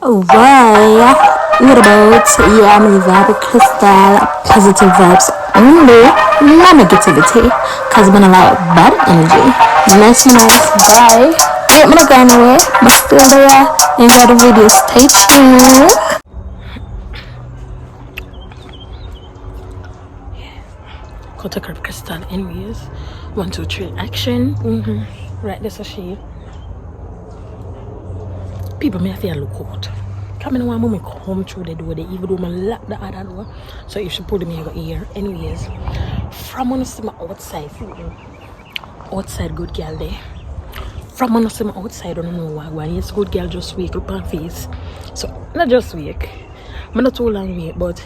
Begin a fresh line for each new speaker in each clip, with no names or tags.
Why? What about yummy vibe crystal positive vibes only, no negativity? Cause I'm gonna like bad energy. Nice, bye. Get me the gun away, but still there. Enjoy the video, stay tuned. Cut a curve crystal anyways. 1, 2, 3 action. Right, this a shade. People may feel look out. Come in one moment, come through the door. They even do my lock the other door. So if she pull me over here. Anyways, from when I see my outside, outside good girl there. From when I see my outside, I don't know why. Yes, good girl just wake up on face. So not just wake. I'm not too long wait, but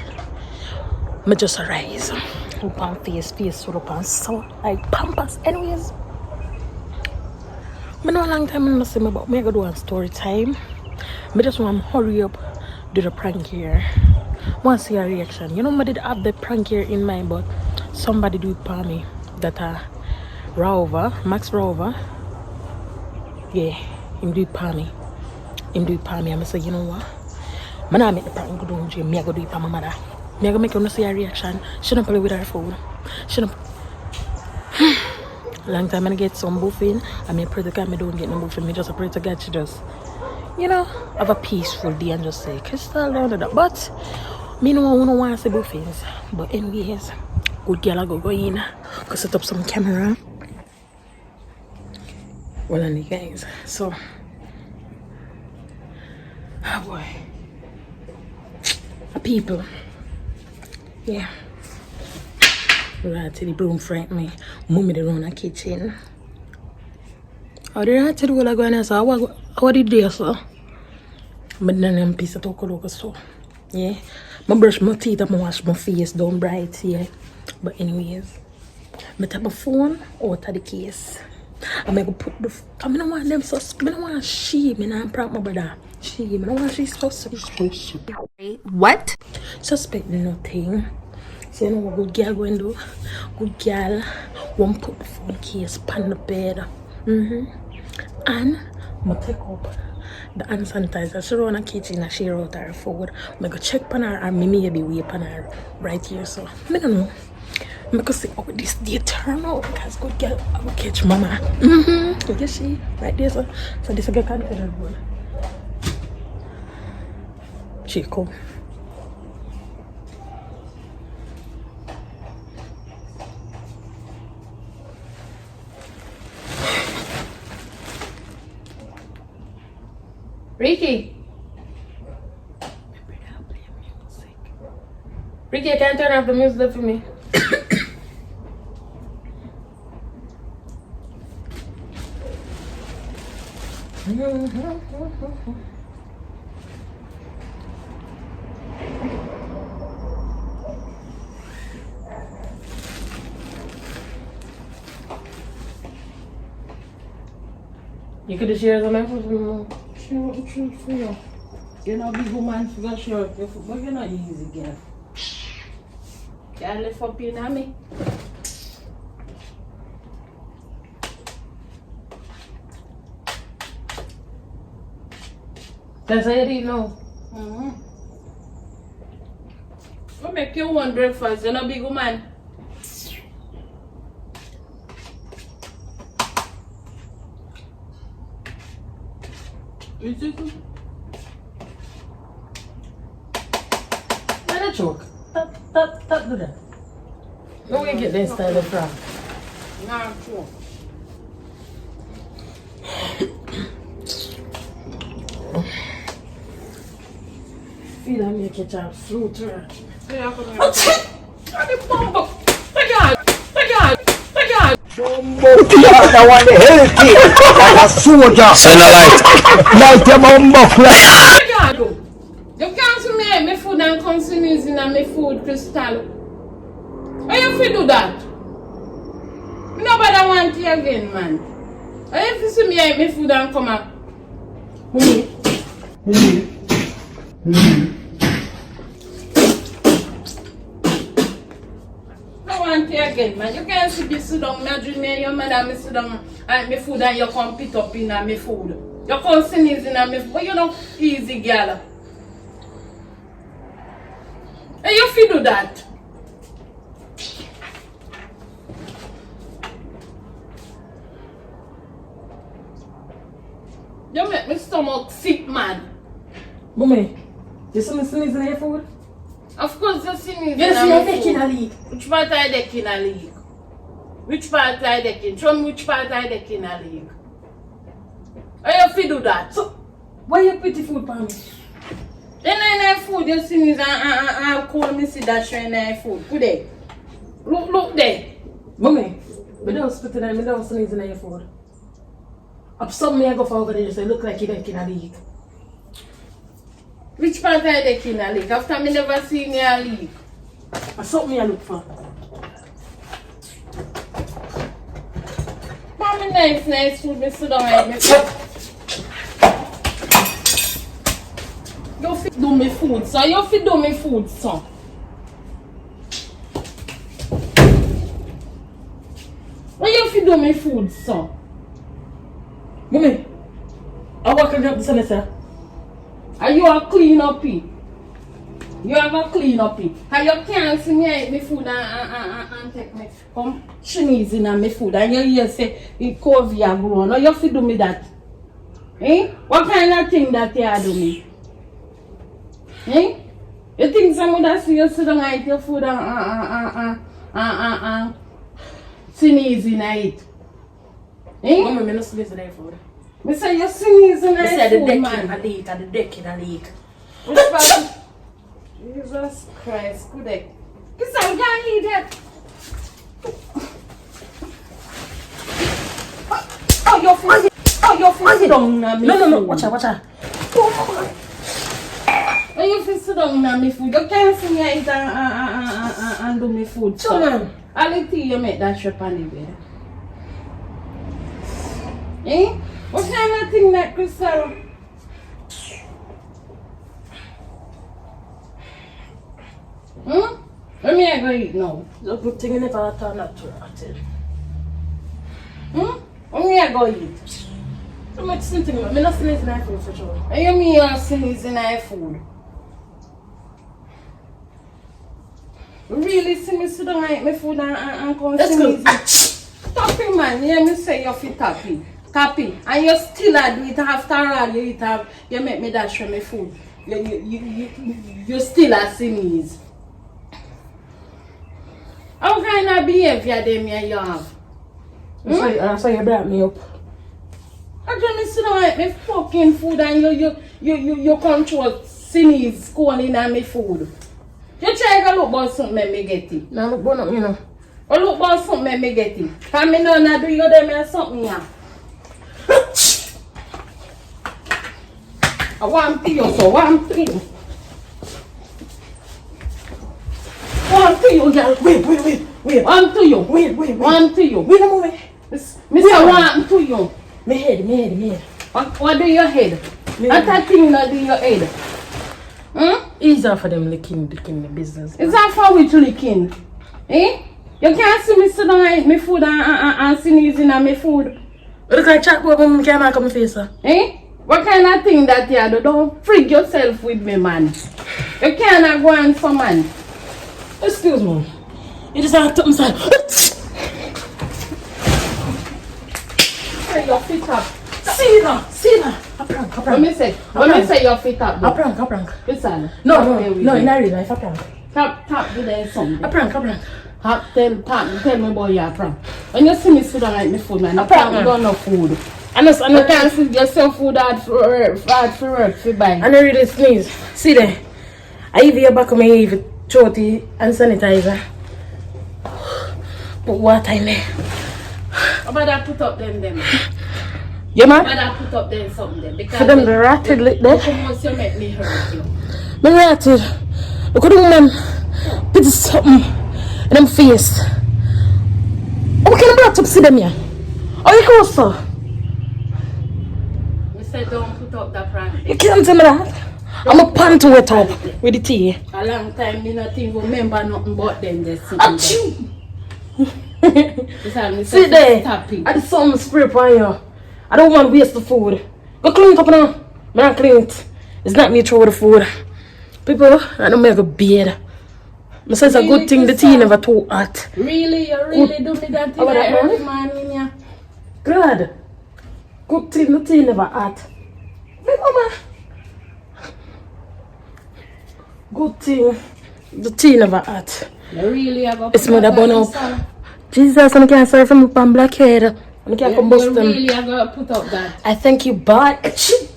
I just arise. Up on face full up on so like pampas. Anyways, I know a long time I'm not saying about me. I go do a story time. I just want to hurry up, do the prank here. Want to see a reaction. You know, I did have the prank here in mind, but somebody do it for me. That Rover, Max Rover. Yeah, him do it for me. I'm say, you know what? I'm not make the prank go down. I go do it for my mother. I go make her see a reaction. She don't play with her food. She don't. Long time I get some buffing. I mean, pray to God I don't get no buffing. I just pray to God she just, you know, have a peaceful day and just say, Crystal, down to that. But, me no want to say buffings. But anyways, good girl I go in. Go set up some camera. Well, and the guys. So, oh boy. People. Yeah. Right to the broom friend me. Mummy the round the kitchen. Oh, they right to the whole going so what did they so? But then I'm piece of talk so. Yeah. I brush my teeth and I wash my face down bright, yeah. But anyways, I take my phone out of the case. I'm gonna put the I don't want them so I don't want she, I don't prank my brother. I don't want she suspect. What? Suspect nothing. So you know what good girl going to do? Good girl won't put the phone case on the bed. And I'm going to take up the hand sanitizer. She run a kitchen and she wrote her food. I'm going to check on her and maybe wait on her right here. So I don't know. I'm going to see how this day turn out because good girl I will catch mama. You see? Right there. So this is a good container. She come. Ricky, Ricky, I can't turn off the music for me. You could have shared the life with me. Share what the truth for you. You're not a big woman for your shirt, but you're not easy, girl. Can't lift up your nammy. That's how you didn't know. What make you want breakfast? You're not a big woman. Is it good? Let it choke. Stop do that. Where we get this style from? Nah, choke. Feed her make it a fruit. Oh, shit! The bumbo!
I want to help you. Like a soldier.
Send a light.
Light your bumbo.
You can't see me food and consume in my food, Crystal. Why you feel do that? Nobody want you again, man. Why you see me eat my food and come up? I want you again, man. You can't sit down, me drink me, your mother, me sit down, and my food and you come pick up in my food. You can't sneeze in my food, but you know, easy, girl. And you feel do that. You make my stomach sick, man.
Mommy, you see me sneezing in your food?
Of course, you see me.
You see me taking a leak.
Which part I deck in a leak? Which part I deck in? Show me which part I deck in a leak. How you feel do that?
So, why you put the food for me?
Then I food, you see me and call me see that show in food. Good day. Look there.
Mommy, I don't spit in there, I don't sneeze in your food. Up something I go for over there, so it look like you taking a leak.
Which part I deck in a leak? After me never seen a leak.
That's something I look for.
Mommy, nice food, me sit down and me You fit do me food, so you fit do me food, son. Why you fit do me food, son?
Mommy, I walk and grab the senator.
Are you a clean up it? You have a clean up it. Cause you can't see me eat my food and take me come sneeze in my food and you hear say it COVID a go on. Now you fit do me that. Eh? What kind of thing that you are doing me? Eh? You think someone that see you sit down and eat your food and sneeze in it? Eh?
Mommy, I'm not sneezing in your food.
Me say you sneeze in
I said the
food,
deck
man.
in a leak, and the deck in a leak.
Which part? Jesus Christ, good day. Because I can't eat that. Oh, your food. Oh, your food. Sit down na me.
No, watch out.
Oh, your food sit down na me food. You can't see me eat and do me food.
So, man.
I'll tell you make that trip on the bed. Eh? What kind of thing that Crystal? Let me go eat now.
It's a good thing you never turn up to it.
Let me go eat.
I'm not sneezing in your food for sure.
And you mean you're sneezing in food? Really see me sit down and eat my food and come sneezing? Stop it, man. You hear me say you're fit happy. Happy. And you still do it after all you make me dash from my food. You still a sneeze. How kind of behavior them you have?
So you brought me up.
I just sit down and eat my fucking food and you control sneeze going in on my food. You try to look about something make me get it.
Now look burn up, you know.
Or look about something make me get it. Cause me know do you them or something here. I want to you, so one to you. One to you, girl.
Wait.
One to you.
Wait.
One to you.
Wait a moment.
Me say one to you.
Me head.
What do your head? What that thing that do your head?
Easier for them licking the business.
Is that for which licking? Eh? You can't see me sit down and eat my food and sneezing on my food.
Look like chat boy when can't make my face, sir.
Eh? What kind of thing that you do? Don't freak yourself with me, man. You cannot go on for man.
Excuse me. You just have to tell me, sir.
Say your feet up.
See now. I prank.
Let me say your feet up.
I prank.
Listen.
No, in real life, I prank.
Tap, do there something.
I prank.
Tell me about your prank. When you see me sit down and eat my food, man, I
prank,
prank don't no food.
I know.
You can't see yourself food hard for work, for buy.
I know really sneeze. See there. I even your back of me, even throaty and sanitizer. Put water in there.
How about I put up them?
Yeah, man?
How about I put up them something then? Because
For them, the ratted like that.
once you make me hurt you.
Me ratted. Look at the woman. Put something in them face. Oh, can I brought up see them here? Oh, you go, sir?
We said don't put up that prank.
You can't tell me that. I'm a pan to wet up with the tea.
A long time, me not even remember nothing but them. They sitting
Achoo!
there.
See there.
Stop it.
I did something spray on you. I don't want to waste the food. Go clean it up now. I'm not clean it. It's not me throw the food. People, I don't make a beard. I say it's a good thing the tea never too hot.
Really? You really do me that thing every morning, yeah?
Good. Good thing the tea never hot. Hey, mama. Good thing the tea never hot.
You really have a
It's mother burn up. Jesus, I can't serve him up on blackhead. I can't come bust them.
You really have to put up that.
I thank you, but achoo.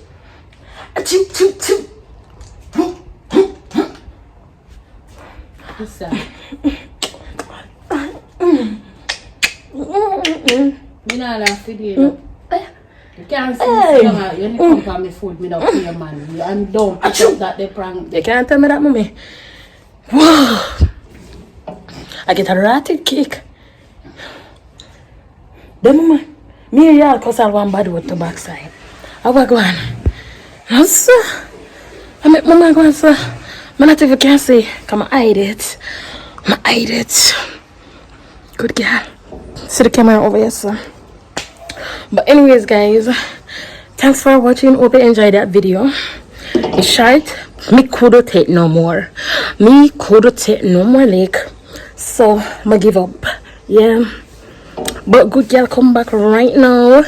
Achoo, choo, choo.
What's that? You know that video. You can't see me long. You need to come for me food without pay, man. And don't put up that they prank.
You can't tell me that, mommy. Whoa. I get a rotted cake. Then, mama, me and y'all cause I want bad with the backside. I was going. No, sir. I make mama go, sir. I'm not even can say, come hide it. I'm hide it. Good girl. See the camera over here, sir. But anyways, guys, thanks for watching. Hope you enjoyed that video. It's short. Me couldn't take no more. Me couldn't take no more like. So I'ma give up. Yeah. But good girl come back right now.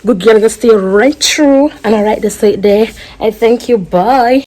Good girl gonna stay right through. And I write this right there. I thank you. Bye.